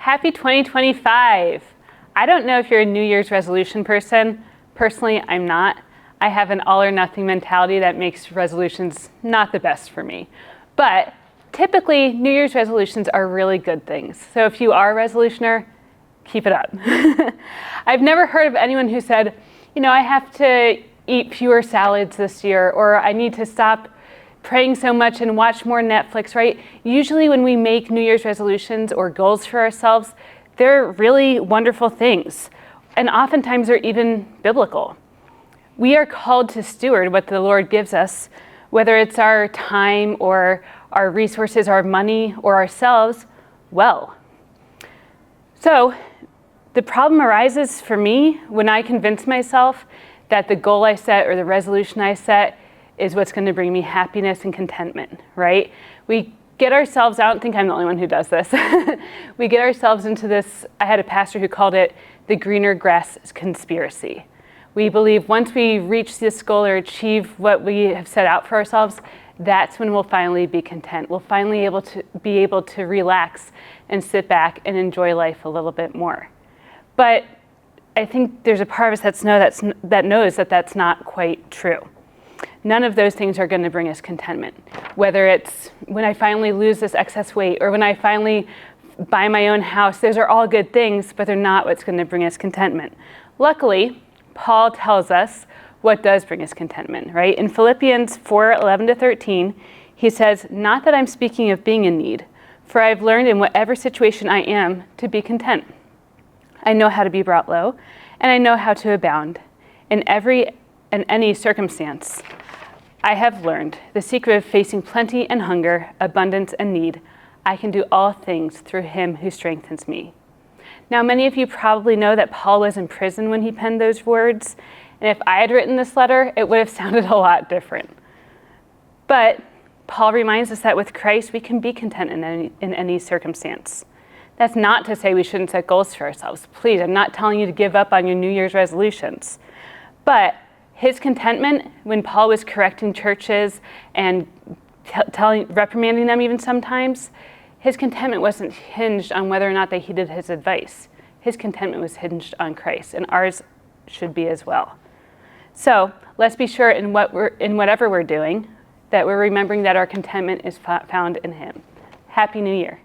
Happy 2025. I don't know if you're a New Year's resolution person. Personally, I'm not. I have an all or nothing mentality that makes resolutions not the best for me. But typically, New Year's resolutions are really good things. So if you are a resolutioner, keep it up. I've never heard of anyone who said, I have to eat fewer salads this year, or I need to stop praying so much and watch more Netflix, right? Usually when we make New Year's resolutions or goals for ourselves, they're really wonderful things. And oftentimes they're even biblical. We are called to steward what the Lord gives us, whether it's our time or our resources, our money, or ourselves, well. So the problem arises for me when I convince myself that the goal I set or the resolution I set is what's going to bring me happiness and contentment, right? We get ourselves, I don't think I'm the only one who does this. We get ourselves into this, I had a pastor who called it the greener grass conspiracy. We believe once we reach this goal or achieve what we have set out for ourselves, that's when we'll finally be content. We'll finally be able to relax and sit back and enjoy life a little bit more. But I think there's a part of us that knows that that's not quite true. None of those things are going to bring us contentment. Whether it's when I finally lose this excess weight or when I finally buy my own house, those are all good things, but they're not what's going to bring us contentment. Luckily, Paul tells us what does bring us contentment, right? In Philippians 4:11-13, he says, "Not that I'm speaking of being in need, for I've learned in whatever situation I am to be content. I know how to be brought low, and I know how to abound. In every and any circumstance, I have learned the secret of facing plenty and hunger, abundance and need. I can do all things through him who strengthens me." Now, many of you probably know that Paul was in prison when he penned those words, and if I had written this letter, it would have sounded a lot different. But Paul reminds us that with Christ, we can be content in any circumstance. That's not to say we shouldn't set goals for ourselves. Please, I'm not telling you to give up on your New Year's resolutions. But his contentment, when Paul was correcting churches and reprimanding them even sometimes, his contentment wasn't hinged on whether or not they heeded his advice. His contentment was hinged on Christ, and ours should be as well. So let's be sure in whatever we're doing, that we're remembering that our contentment is found in him. Happy New Year.